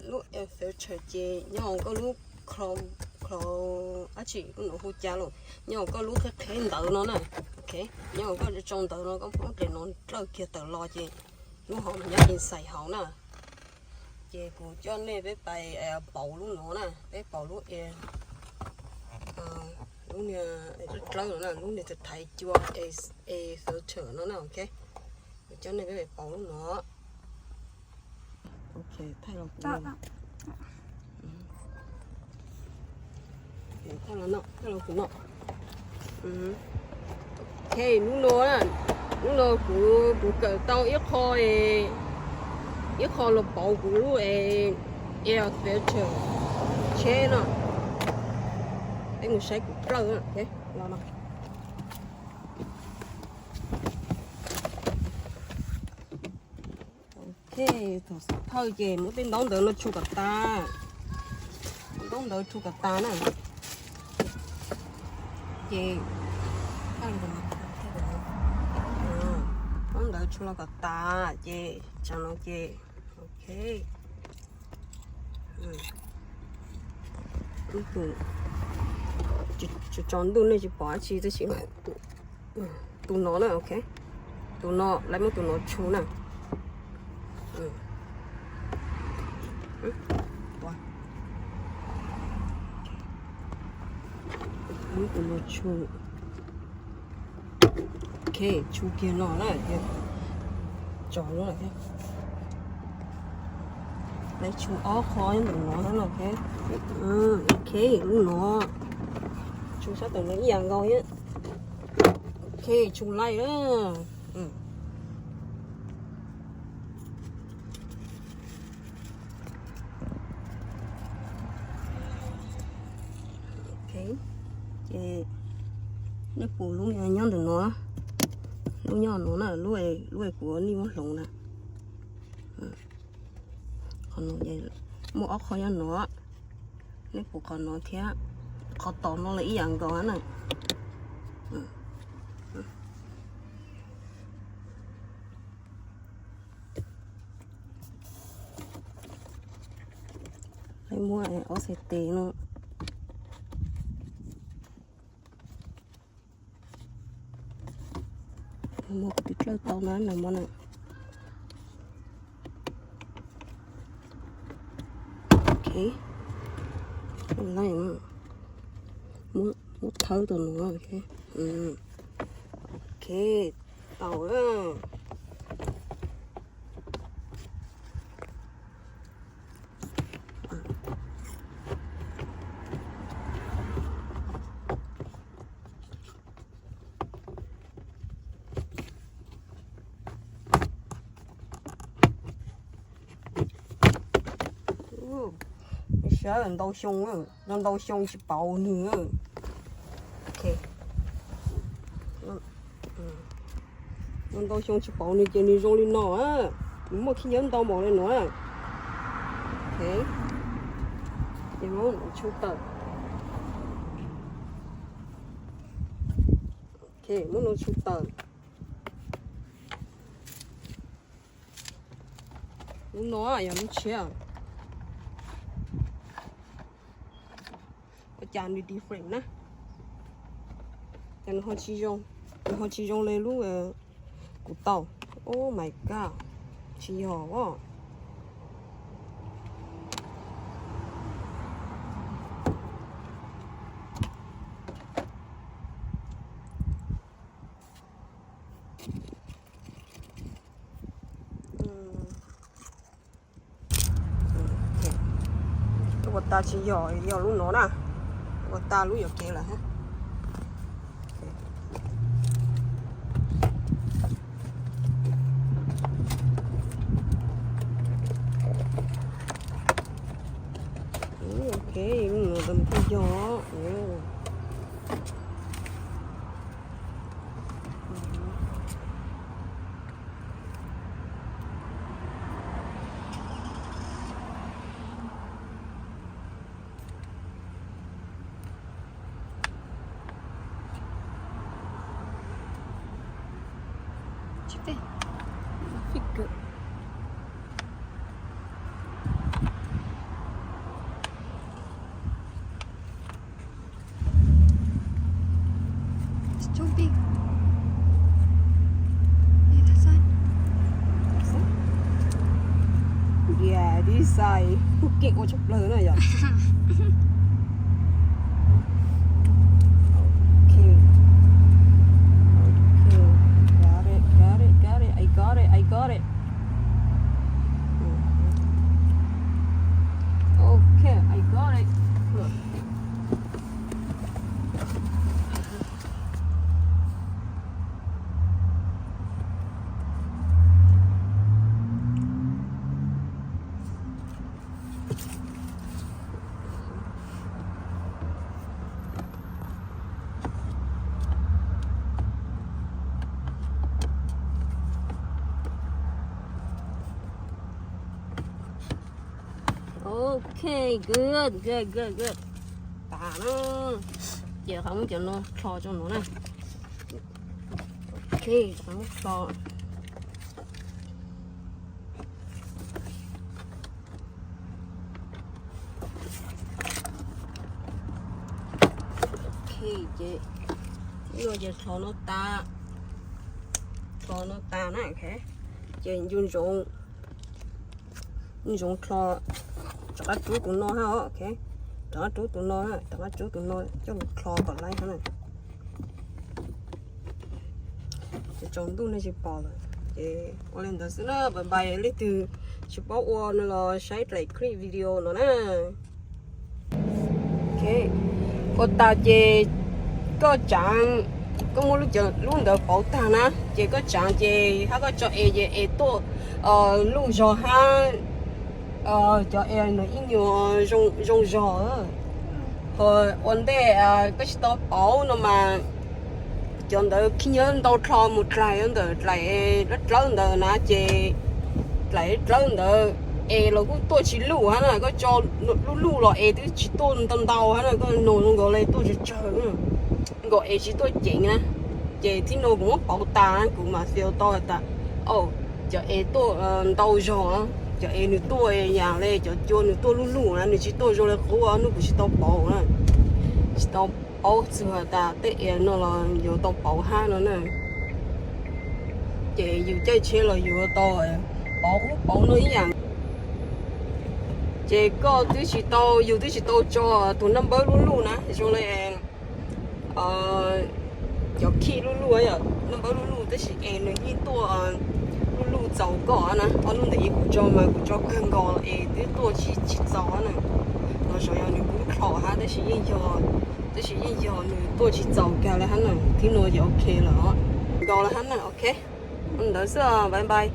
lúc em phải chờ chị nhau có lúc không không á chị cũng nó hút cha luôn nhau có lúc cái thế tự nó nè ok nhau có trong tự nó có phóng để nó lâu kia tự lo chị lúc họ mình nhớ nhìn xài họ nè chị cũng cho nên với bài bầu lúc nó nè với bầu lúc lúc này rất lâu nữa nè lúc này thì thấy chưa filter nó nè ok cho nên với bầu lúc nó ok thay lòng thay lòng của nó ok lúc nó của cỡ tao ít kho là bầu của lúc air filter chế nó để người sấy của lâu nữa ok lo nó ok thôi chị muốn bên đóng đỡ nó chua cả ta đóng đỡ chua cả ta nè chị đóng đỡ chua cả ta chị chào nó chị ok chỉ chọn đồ này chỉ bỏ chỉ cái chuyện tụ nó nữa ok tụ nó lấy một tụ nó chua nè tụ nó chua ok chua kia nó này chọn nó này lấy chua ó khó những nó nó ok ok nó chua sao từ lấy vàng rồi á ok chua lay đó ok chị nó phủ lúc nhỏ nhỏ được nó lúc nhỏ nó là lúc của ni mất lồng nè còn nó vậy mua ốc khó nhá nó nếu phủ còn nó thế khó tỏ nó lấy vàng rồi nè lấy mua ốc sẽ tê nó một cái chơi tàu nó nằm bên này ok này muốn thấu từ nó ok ok tàu đó sợ lần đầu xong á lần đầu xong chỉ bầu nữa ok lần đầu xong chỉ bầu nữa chỉ đi rồi lên nó á mà khi nhớ đầu màu lên nó ok thì nó chụp tờ ok muốn nó chụp tờ nó à giờ nó chia chạm đi different nè, cái họ chỉ dùng lên lúc của tàu, oh my god, chỉ họ quá, cái ta chỉ họ lúc nó nè. Ta lúc giờ kia là ha ok người đâm cái gió xài đi xài hút kẹo của chụp lơ này vậy. I got it. Okay, I got it. Okay, good. Tả nó giờ không cho nó kho cho nó này. Okay, không kho. Okay, chị. Rồi giờ kho nó ta này, okay. Chị dùng kho cho các chú tụi nó ha, ok. Cho các chú tụi nó ha, cho một kho còn lại ha này. Trong tụi này chỉ bỏ rồi. Để qua lên đó nữa, bài lấy từ chỉ bỏ qua nó là sai lại clip video nó nè. Ok. Cô ta chỉ có chẳng có một lúc chờ luôn được bảo ta nè, chỉ có chẳng chỉ hay có cho e to lúc rồi ha. Cho em nó ít nhiều rong rò rồi vấn đề cái store bảo nó mà chọn được khi nhớ đâu cho một lại rất lớn đời nè chị lại lớn đời là cũng tôi chỉ lù hả này có cho lù là tôi chỉ tôi tầm đầu hả này có nồi nó gọi là tôi chỉ chờ gọi chỉ tôi chỉnh nè chị thì nó cũng bảo ta cũng mà siêu to ta cho tôi đầu rồi cho em nữa tôi nhà lên cho nữa tôi luôn nè nữa chỉ tôi rồi là khổ nó cũng chỉ tao bảo nè chỉ tao bảo sửa ta tết em nó là nhiều tao bảo ha nữa nè chị nhiều chơi chơi là nhiều tao bảo nó ý rằng chị có thứ chỉ tao nhiều thứ chỉ tao cho tụi năm bớt luôn nè cho nên cho khi luôn ấy à năm bớt luôn tức là em nữa như tôi lu dầu cỏ nè, anh luôn để cũng cho cơn gò là để tôi chỉ dầu nè, nó rồi anh cũng khó ha, đấy là yên giờ tôi chỉ dầu cả là hắn nè, thì nó ok rồi, gò là hắn nè, ok, anh đợi xưa, bye bye.